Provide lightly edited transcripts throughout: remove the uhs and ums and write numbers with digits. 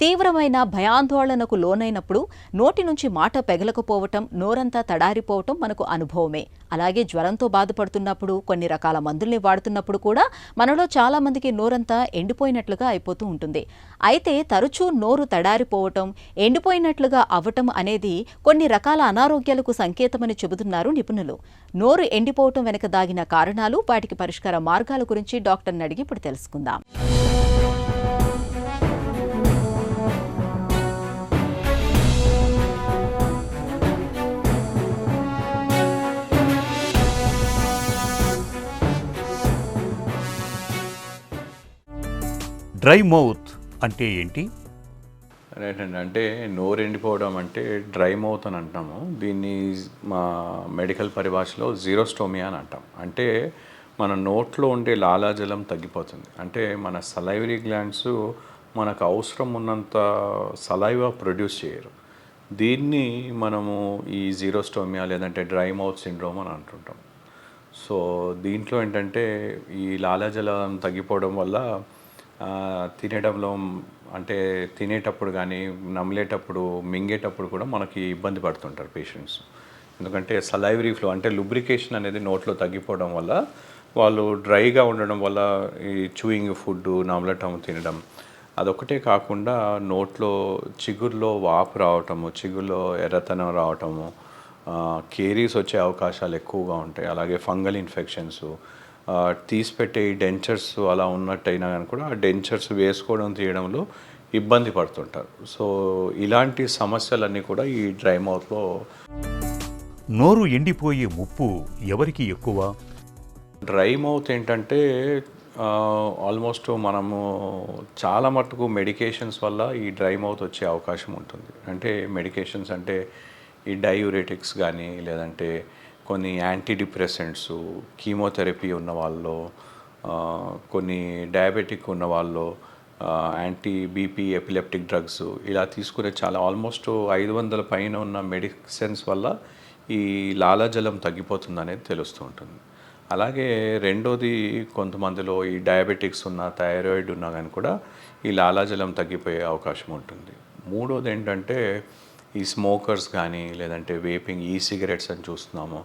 తీవ్రమైన భయాందోళనకు లోనైనప్పుడు నోటి నుంచి మాట పెగలకపోవటం, నోరంతా తడారిపోవటం మనకు అనుభవమే. అలాగే జ్వరంతో బాధపడుతున్నప్పుడు, కొన్ని రకాల మందుల్ని వాడుతున్నప్పుడు కూడా మనలో చాలా మందికి నోరంతా ఎండిపోయినట్లుగా అయిపోతూ ఉంటుంది. అయితే తరచూ నోరు తడారిపోవటం, ఎండిపోయినట్లుగా అవ్వటం అనేది కొన్ని రకాల అనారోగ్యాలకు సంకేతమని చెబుతున్నారు నిపుణులు. నోరు ఎండిపోవటం వెనుక దాగిన కారణాలు, వాటికి పరిష్కార మార్గాల గురించి డాక్టర్ని అడిగి ఇప్పుడు తెలుసుకుందాం. డ్రై మౌత్ అంటే ఏంటి? రైట్ అండి. అంటే నోరు ఎండిపోవడం అంటే డ్రై మౌత్ అని అంటాము. దీన్ని మా మెడికల్ పరిభాషలో జీరోస్టోమియా అని అంటాం. అంటే మన నోట్లో ఉండే లాలాజలం తగ్గిపోతుంది. అంటే మన సలైవరీ గ్లాండ్స్ మనకు అవసరం ఉన్నంత సలైవా ప్రొడ్యూస్ చేయరు. దీన్ని మనము ఈ జీరోస్టోమియా లేదంటే డ్రై మౌత్ సిండ్రోమ్ అని అంటుంటాం. సో దీంట్లో ఏంటంటే ఈ లాలాజలం తగ్గిపోవడం వల్ల తినడంలో అంటే తినేటప్పుడు కానీ నమిలేటప్పుడు మింగేటప్పుడు కూడా మనకి ఇబ్బంది పడుతుంటారు పేషెంట్స్. ఎందుకంటే సలైవరీ ఫ్లో అంటే లుబ్రికేషన్ అనేది నోట్లో తగ్గిపోవడం వల్ల వాళ్ళు డ్రైగా ఉండడం వల్ల ఈ చూయింగ్ ఫుడ్ నమలటం తినడం అదొకటే కాకుండా నోట్లో చిగుర్లో వాపు రావటము, చిగుర్లో ఎర్రతనం రావటము, కేరీస్ వచ్చే అవకాశాలు ఎక్కువగా ఉంటాయి. అలాగే ఫంగల్ ఇన్ఫెక్షన్స్, తీసిపెట్టే ఈ డెంచర్స్ అలా ఉన్నట్టయినా కానీ కూడా ఆ డెంచర్స్ వేసుకోవడం తీయడంలో ఇబ్బంది పడుతుంటారు. సో ఇలాంటి సమస్యలన్నీ కూడా ఈ డ్రై మౌత్లో. నోరు ఎండిపోయే ముప్పు ఎవరికి ఎక్కువ? డ్రై మౌత్ ఏంటంటే ఆల్మోస్ట్ మనము చాలా మటుకు మెడికేషన్స్ వల్ల ఈ డ్రై మౌత్ వచ్చే అవకాశం ఉంటుంది. అంటే మెడికేషన్స్ అంటే ఈ డయూరెటిక్స్ కానీ లేదంటే కొన్ని యాంటీ డిప్రెసెంట్స్, కీమోథెరపీ ఉన్న వాళ్ళు, కొన్ని డయాబెటిక్ ఉన్న వాళ్ళు, యాంటీ బీపీ ఎపిలెప్టిక్ డ్రగ్స్ ఇలా తీసుకునే చాలా ఆల్మోస్ట్ 500 పైన ఉన్న మెడిసిన్స్ వల్ల ఈ లాలాజలం తగ్గిపోతుంది అనేది తెలుస్తూ ఉంటుంది. అలాగే రెండోది కొంతమందిలో ఈ డయాబెటిక్స్ ఉన్న, థైరాయిడ్ ఉన్నా కానీ కూడా ఈ లాలాజలం తగ్గిపోయే అవకాశం ఉంటుంది. మూడోది ఏంటంటే ఈ స్మోకర్స్ కానీ లేదంటే వేపింగ్, ఈ సిగరెట్స్ అని చూస్తున్నాము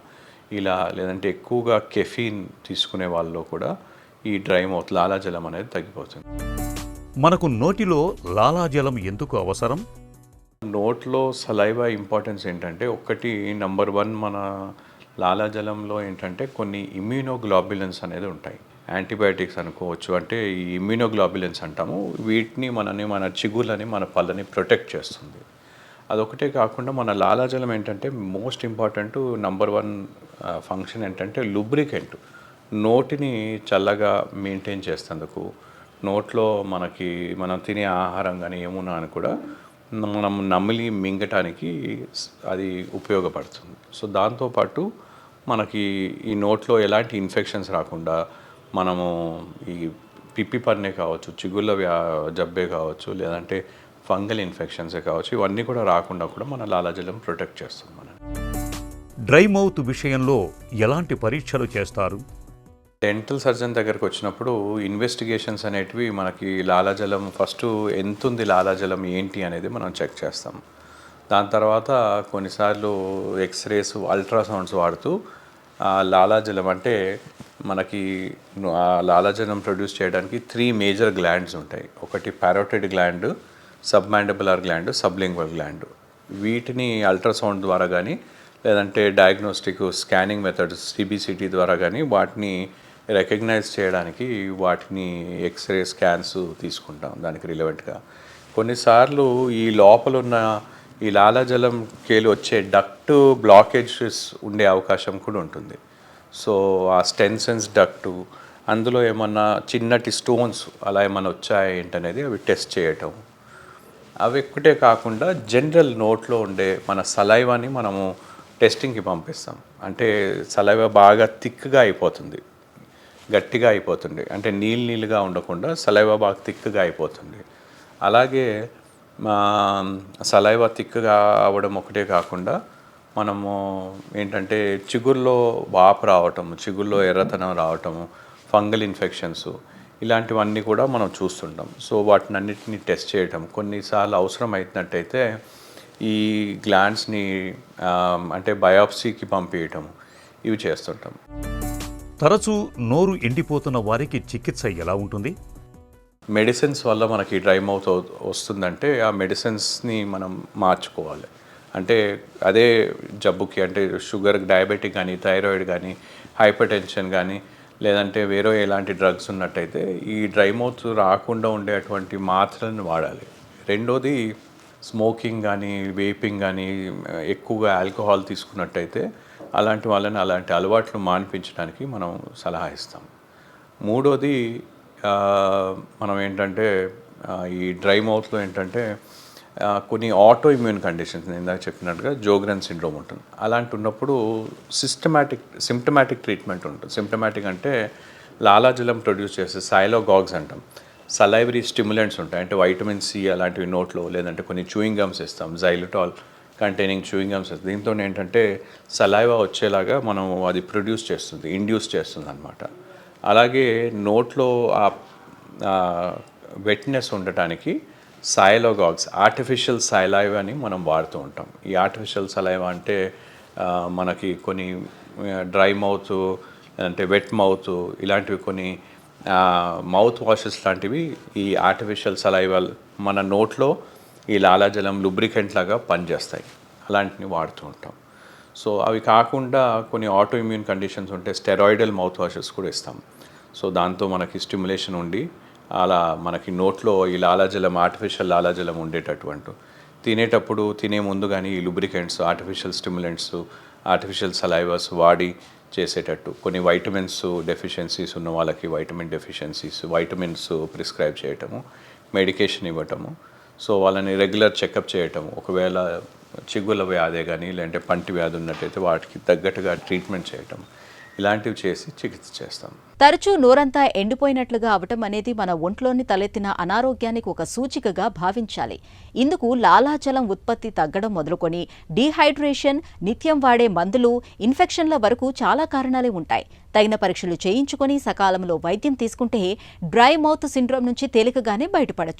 ఇలా, లేదంటే ఎక్కువగా కెఫీన్ తీసుకునే వాళ్ళలో కూడా ఈ డ్రై మౌత్ లాలాజలం అనేది తగ్గిపోతుంది. మనకు నోటిలో లాలాజలం ఎందుకు అవసరం? నోట్లో సలైవా ఇంపార్టెన్స్ ఏంటంటే ఒకటి నంబర్ 1 మన లాలాజలంలో ఏంటంటే కొన్ని ఇమ్యూనోగ్లోబులిన్స్ అనేది ఉంటాయి. యాంటీబయాటిక్స్ అనుకోవచ్చు. అంటే ఈ ఇమ్యూనోగ్లోబులిన్స్ అంటాము. వీటిని మన చిగుళ్ళని మన పళ్ళని ప్రొటెక్ట్ చేస్తుంది. అదొకటే కాకుండా మన లాలాజలం ఏంటంటే మోస్ట్ ఇంపార్టెంట్ నంబర్ 1 ఫంక్షన్ ఏంటంటే లుబ్రికెంట్. నోటిని చల్లగా మెయింటైన్ చేసేందుకు, నోట్లో మనం తినే ఆహారం కానీ ఏమున్నా అని కూడా మనం నమిలి మింగటానికి అది ఉపయోగపడుతుంది. సో దాంతోపాటు మనకి ఈ నోట్లో ఎలాంటి ఇన్ఫెక్షన్స్ రాకుండా మనము ఈ పిప్పి పన్నే కావచ్చు, చిగుళ్ళ జబ్బే కావచ్చు, లేదంటే ఫంగల్ ఇన్ఫెక్షన్సే కావచ్చు, ఇవన్నీ కూడా రాకుండా కూడా మన లాలాజలం ప్రొటెక్ట్ చేస్తుంది. మనం డ్రై మౌత్ విషయంలో ఎలాంటి పరీక్షలు చేస్తారు? డెంటల్ సర్జన్ దగ్గరకు వచ్చినప్పుడు ఇన్వెస్టిగేషన్స్ అనేటివి మనకి లాలాజలం ఫస్ట్ ఎంతుంది లాలాజలం ఏంటి అనేది మనం చెక్ చేస్తాం. దాని తర్వాత కొన్నిసార్లు ఎక్స్రేస్, అల్ట్రాసౌండ్స్ వాడుతూ లాలాజలం అంటే మనకి లాలాజలం ప్రొడ్యూస్ చేయడానికి 3 మేజర్ గ్లాండ్స్ ఉంటాయి. ఒకటి parotid gland, submandibular gland, sublingual gland. వీటిని అల్ట్రాసౌండ్ ద్వారా కానీ లేదంటే డయాగ్నోస్టిక్ స్కానింగ్ మెథడ్స్ సిబిసిటీ ద్వారా కానీ వాటిని రికగ్నైజ్ చేయడానికి వాటిని ఎక్స్రే స్కాన్స్ తీసుకుంటాం దానికి రిలవెంట్గా. కొన్నిసార్లు ఈ లోపల ఉన్న ఈ లాలాజలం కేలు వచ్చే డక్ట్ బ్లాకేజెస్ ఉండే అవకాశం కూడా ఉంటుంది. సో ఆ స్టెన్సెన్స్ డక్టు అందులో ఏమన్నా చిన్నటి స్టోన్స్ అలా ఏమన్నా వచ్చాయి ఏంటనేది అవి టెస్ట్ చేయటం. అవి ఎక్కుటే కాకుండా జనరల్ నోట్లో ఉండే మన సలైవాని మనము టెస్టింగ్కి పంపిస్తాం. అంటే సలైవా బాగా థిక్గా అయిపోతుంది, గట్టిగా అయిపోతుంది. అంటే నీళ్ళుగా ఉండకుండా సలైవా బాగా థిక్గా అయిపోతుంది. అలాగే సలైవా థిక్గా అవ్వడం ఒకటే కాకుండా మనము ఏంటంటే చిగుల్లో వాపు రావటము, చిగుల్లో ఎర్రతనం రావటము, ఫంగల్ ఇన్ఫెక్షన్స్ ఇలాంటివన్నీ కూడా మనం చూస్తుంటాం. సో వాటిని అన్నిటిని టెస్ట్ చేయటం, కొన్నిసార్లు అవసరం అయినట్టయితే ఈ గ్లాండ్స్ని అంటే బయాప్సీకి పంపించటం, ఇవి చేస్తుంటాం. తరచూ నోరు ఎండిపోతున్న వారికి చికిత్స ఎలా ఉంటుంది? మెడిసిన్స్ వల్ల మనకి డ్రై మౌత్ వస్తుందంటే ఆ మెడిసిన్స్ని మనం మార్చుకోవాలి. అంటే అదే జబ్బుకి, అంటే షుగర్, డయాబెటిక్ కానీ, థైరాయిడ్ కానీ, హైపర్ టెన్షన్ కానీ, లేదంటే వేరే ఎలాంటి డ్రగ్స్ ఉన్నట్టయితే ఈ డ్రై మౌత్ రాకుండా ఉండేటువంటి మాత్రలను వాడాలి. రెండోది స్మోకింగ్ కానీ, వేపింగ్ కానీ, ఎక్కువగా ఆల్కహాల్ తీసుకున్నట్టయితే అలాంటి వాళ్ళని అలాంటి అలవాట్లు మాన్పించడానికి మనం సలహా ఇస్తాం. మూడోది మనం ఏంటంటే ఈ డ్రై మౌత్లో ఏంటంటే కొన్ని ఆటో ఇమ్యూన్ కండిషన్స్, నేను ఇందాక చెప్పినట్టుగా జోగ్రెన్ సిండ్రోమ్ ఉంటుంది. అలాంటి ఉన్నప్పుడు సిమ్టమాటిక్ ట్రీట్మెంట్ ఉంటుంది. సిమ్టమాటిక్ అంటే లాలాజలం ప్రొడ్యూస్ చేసే సైలోగాగ్స్ అంటాం, సలైవరీ స్టిమ్యులెంట్స్ ఉంటాయి, అంటే వైటమిన్ సి అలాంటివి నోట్లో, లేదంటే కొన్ని చూయింగ్ గమ్స్ ఇస్తాం, జైలిటాల్ కంటైనింగ్ చూయింగ్ గమ్స్ ఇస్తాం. దీంతో ఏంటంటే సలైవా వచ్చేలాగా మనం అది ప్రొడ్యూస్ చేస్తుంది, ఇండ్యూస్ చేస్తుంది అన్నమాట. అలాగే నోట్లో ఆ వెట్నెస్ ఉండటానికి సైలోగాగ్స్, ఆర్టిఫిషియల్ సలైవా అని మనం వాడుతూ ఉంటాం. ఈ ఆర్టిఫిషియల్ సలైవా అంటే మనకి కొన్ని డ్రై మౌత్, అంటే వెట్ మౌత్, ఇలాంటివి కొన్ని మౌత్ వాషెస్ లాంటివి ఈ ఆర్టిఫిషియల్ సలైవా మన నోట్లో ఈ లాలాజలం లూబ్రికెంట్ లాగా పనిచేస్తాయి. అలాంటివి వాడుతూ ఉంటాం. సో అవి కాకుండా కొన్ని ఆటో ఇమ్యూన్ కండిషన్స్ ఉంటే స్టెరాయిడల్ మౌత్ వాషెస్ కూడా ఇస్తాం. సో దాంతో మనకి స్టిమ్యులేషన్ ఉండి అలా మనకి నోట్లో ఈ లాలాజలం, ఆర్టిఫిషియల్ లాలాజలం ఉండేటటువంటి, తినేటప్పుడు తినే ముందు కానీ ఈ లూబ్రికెంట్స్, ఆర్టిఫిషియల్ స్టిమ్యులెంట్స్, ఆర్టిఫిషియల్ సలైవాస్ వాడి చేసేటట్టు, కొన్ని వైటమిన్స్ డెఫిషియన్సీస్ ఉన్న వాళ్ళకి వైటమిన్ డెఫిషియన్సీస్, వైటమిన్స్ ప్రిస్క్రైబ్ చేయటము, మెడికేషన్ ఇవ్వటము. సో వాళ్ళని రెగ్యులర్ చెకప్ చేయటము, ఒకవేళ చిగుళ్ళ వ్యాధి కానీ లేదంటే పంటి వ్యాధి ఉన్నట్టయితే వాటికి తగ్గట్టుగా ట్రీట్మెంట్ చేయటం, ఇలాంటివి చేసి చికిత్స చేస్తాం. తరచూ నోరంతా ఎండిపోయినట్లుగా అవటం అనేది మన ఒంట్లోని తలెత్తిన అనారోగ్యానికి ఒక సూచికగా భావించాలి. ఇందుకు లాలాజలం ఉత్పత్తి తగ్గడం మొదలుకొని డీహైడ్రేషన్, నిత్యం వాడే మందులు, ఇన్ఫెక్షన్ల వరకు చాలా కారణాలే ఉంటాయి. తగిన పరీక్షలు చేయించుకొని సకాలంలో వైద్యం తీసుకుంటే డ్రై మౌత్ సిండ్రోమ్ నుంచి తేలికగానే బయటపడొచ్చు.